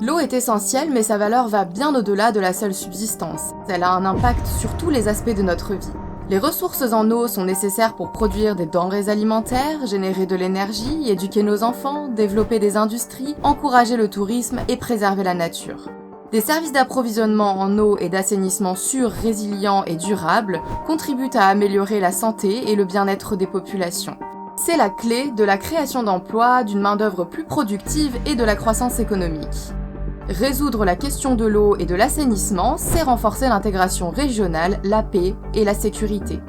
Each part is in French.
L'eau est essentielle, mais sa valeur va bien au-delà de la seule subsistance. Elle a un impact sur tous les aspects de notre vie. Les ressources en eau sont nécessaires pour produire des denrées alimentaires, générer de l'énergie, éduquer nos enfants, développer des industries, encourager le tourisme et préserver la nature. Des services d'approvisionnement en eau et d'assainissement sûrs, résilients et durables contribuent à améliorer la santé et le bien-être des populations. C'est la clé de la création d'emplois, d'une main-d'œuvre plus productive et de la croissance économique. Résoudre la question de l'eau et de l'assainissement, c'est renforcer l'intégration régionale, la paix et la sécurité.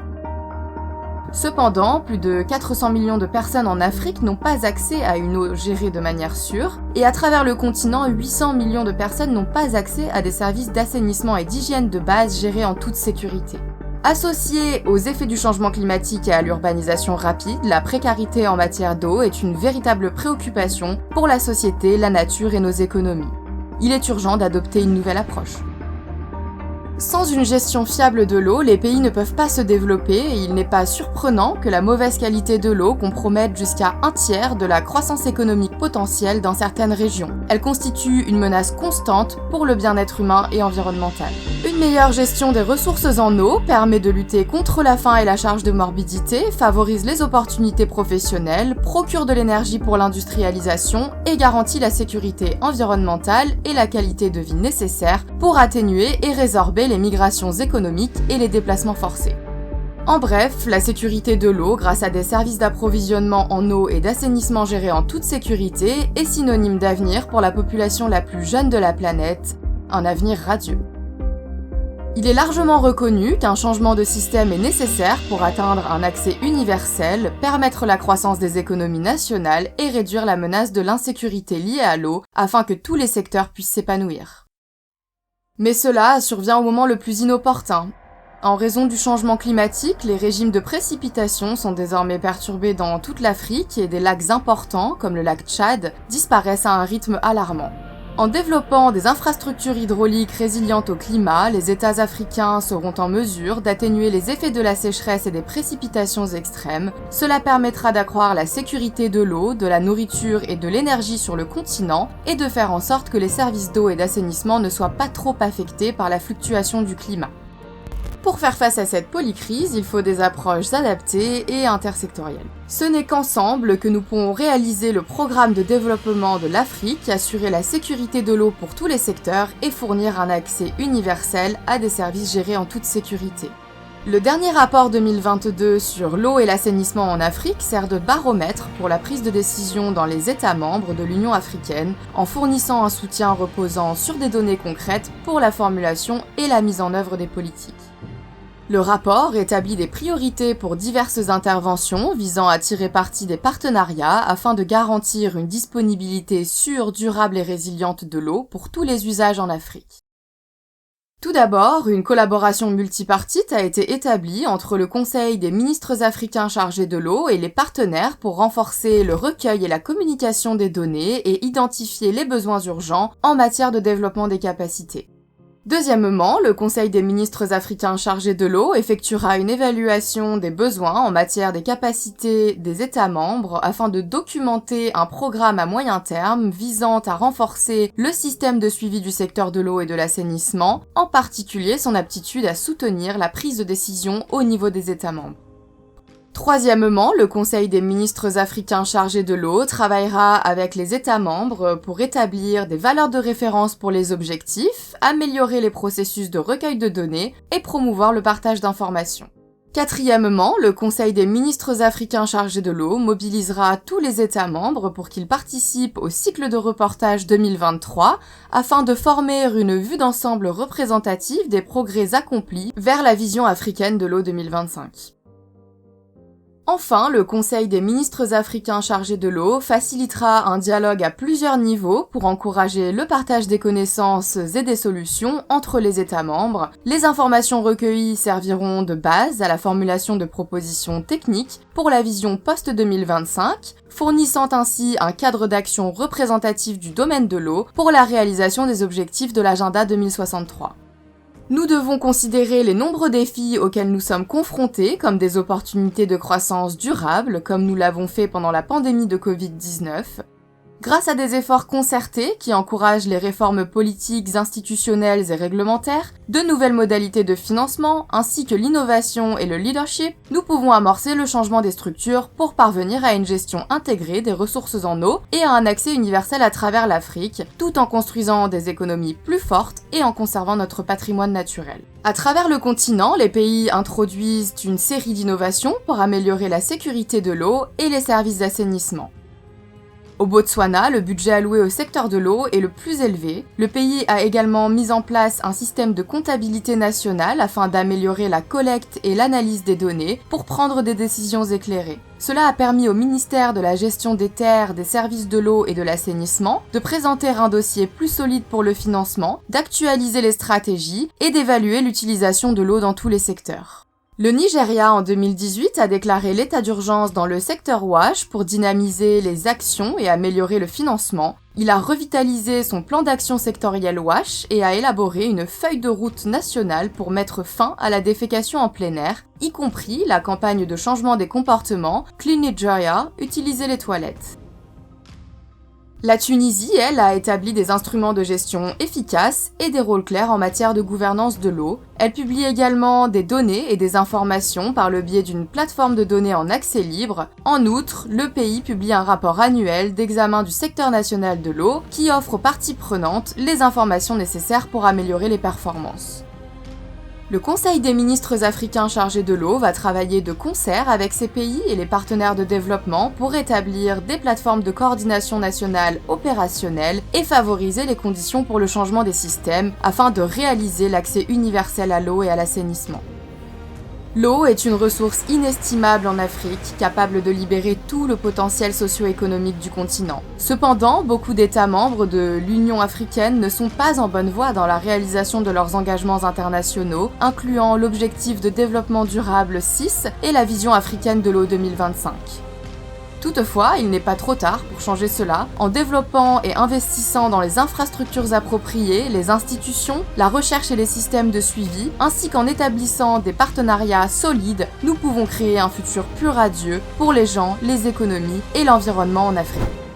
Cependant, plus de 400 millions de personnes en Afrique n'ont pas accès à une eau gérée de manière sûre, et à travers le continent, 800 millions de personnes n'ont pas accès à des services d'assainissement et d'hygiène de base gérés en toute sécurité. Associée aux effets du changement climatique et à l'urbanisation rapide, la précarité en matière d'eau est une véritable préoccupation pour la société, la nature et nos économies. Il est urgent d'adopter une nouvelle approche. Sans une gestion fiable de l'eau, les pays ne peuvent pas se développer et il n'est pas surprenant que la mauvaise qualité de l'eau compromette jusqu'à un tiers de la croissance économique potentielle dans certaines régions. Elle constitue une menace constante pour le bien-être humain et environnemental. Une meilleure gestion des ressources en eau permet de lutter contre la faim et la charge de morbidité, favorise les opportunités professionnelles, procure de l'énergie pour l'industrialisation et garantit la sécurité environnementale et la qualité de vie nécessaire pour atténuer et résorber les migrations économiques et les déplacements forcés. En bref, la sécurité de l'eau, grâce à des services d'approvisionnement en eau et d'assainissement gérés en toute sécurité, est synonyme d'avenir pour la population la plus jeune de la planète, un avenir radieux. Il est largement reconnu qu'un changement de système est nécessaire pour atteindre un accès universel, permettre la croissance des économies nationales et réduire la menace de l'insécurité liée à l'eau afin que tous les secteurs puissent s'épanouir. Mais cela survient au moment le plus inopportun. En raison du changement climatique, les régimes de précipitation sont désormais perturbés dans toute l'Afrique et des lacs importants, comme le lac Tchad, disparaissent à un rythme alarmant. En développant des infrastructures hydrauliques résilientes au climat, les États africains seront en mesure d'atténuer les effets de la sécheresse et des précipitations extrêmes. Cela permettra d'accroître la sécurité de l'eau, de la nourriture et de l'énergie sur le continent et de faire en sorte que les services d'eau et d'assainissement ne soient pas trop affectés par la fluctuation du climat. Pour faire face à cette polycrise, il faut des approches adaptées et intersectorielles. Ce n'est qu'ensemble que nous pourrons réaliser le programme de développement de l'Afrique, assurer la sécurité de l'eau pour tous les secteurs et fournir un accès universel à des services gérés en toute sécurité. Le dernier rapport 2022 sur l'eau et l'assainissement en Afrique sert de baromètre pour la prise de décision dans les États membres de l'Union africaine, en fournissant un soutien reposant sur des données concrètes pour la formulation et la mise en œuvre des politiques. Le rapport établit des priorités pour diverses interventions visant à tirer parti des partenariats afin de garantir une disponibilité sûre, durable et résiliente de l'eau pour tous les usages en Afrique. Tout d'abord, une collaboration multipartite a été établie entre le Conseil des ministres africains chargés de l'eau et les partenaires pour renforcer le recueil et la communication des données et identifier les besoins urgents en matière de développement des capacités. Deuxièmement, le Conseil des ministres africains chargés de l'eau effectuera une évaluation des besoins en matière des capacités des États membres afin de documenter un programme à moyen terme visant à renforcer le système de suivi du secteur de l'eau et de l'assainissement, en particulier son aptitude à soutenir la prise de décision au niveau des États membres. Troisièmement, le Conseil des ministres africains chargés de l'eau travaillera avec les États membres pour établir des valeurs de référence pour les objectifs, améliorer les processus de recueil de données et promouvoir le partage d'informations. Quatrièmement, le Conseil des ministres africains chargés de l'eau mobilisera tous les États membres pour qu'ils participent au cycle de reportage 2023 afin de former une vue d'ensemble représentative des progrès accomplis vers la vision africaine de l'eau 2025. Enfin, le Conseil des ministres africains chargés de l'eau facilitera un dialogue à plusieurs niveaux pour encourager le partage des connaissances et des solutions entre les États membres. Les informations recueillies serviront de base à la formulation de propositions techniques pour la vision post-2025, fournissant ainsi un cadre d'action représentatif du domaine de l'eau pour la réalisation des objectifs de l'agenda 2063. Nous devons considérer les nombreux défis auxquels nous sommes confrontés comme des opportunités de croissance durable, comme nous l'avons fait pendant la pandémie de Covid-19. Grâce à des efforts concertés qui encouragent les réformes politiques, institutionnelles et réglementaires, de nouvelles modalités de financement, ainsi que l'innovation et le leadership, nous pouvons amorcer le changement des structures pour parvenir à une gestion intégrée des ressources en eau et à un accès universel à travers l'Afrique, tout en construisant des économies plus fortes et en conservant notre patrimoine naturel. À travers le continent, les pays introduisent une série d'innovations pour améliorer la sécurité de l'eau et les services d'assainissement. Au Botswana, le budget alloué au secteur de l'eau est le plus élevé. Le pays a également mis en place un système de comptabilité nationale afin d'améliorer la collecte et l'analyse des données pour prendre des décisions éclairées. Cela a permis au ministère de la Gestion des Terres, des Services de l'eau et de l'Assainissement de présenter un dossier plus solide pour le financement, d'actualiser les stratégies et d'évaluer l'utilisation de l'eau dans tous les secteurs. Le Nigeria, en 2018, a déclaré l'état d'urgence dans le secteur WASH pour dynamiser les actions et améliorer le financement. Il a revitalisé son plan d'action sectoriel WASH et a élaboré une feuille de route nationale pour mettre fin à la défécation en plein air, y compris la campagne de changement des comportements Clean Nigeria, utiliser les toilettes. La Tunisie, elle, a établi des instruments de gestion efficaces et des rôles clairs en matière de gouvernance de l'eau. Elle publie également des données et des informations par le biais d'une plateforme de données en accès libre. En outre, le pays publie un rapport annuel d'examen du secteur national de l'eau qui offre aux parties prenantes les informations nécessaires pour améliorer les performances. Le Conseil des ministres africains chargé de l'eau va travailler de concert avec ces pays et les partenaires de développement pour établir des plateformes de coordination nationale opérationnelles et favoriser les conditions pour le changement des systèmes afin de réaliser l'accès universel à l'eau et à l'assainissement. L'eau est une ressource inestimable en Afrique, capable de libérer tout le potentiel socio-économique du continent. Cependant, beaucoup d'États membres de l'Union africaine ne sont pas en bonne voie dans la réalisation de leurs engagements internationaux, incluant l'objectif de développement durable 6 et la vision africaine de l'eau 2025. Toutefois, il n'est pas trop tard pour changer cela. En développant et investissant dans les infrastructures appropriées, les institutions, la recherche et les systèmes de suivi, ainsi qu'en établissant des partenariats solides, nous pouvons créer un futur plus radieux pour les gens, les économies et l'environnement en Afrique.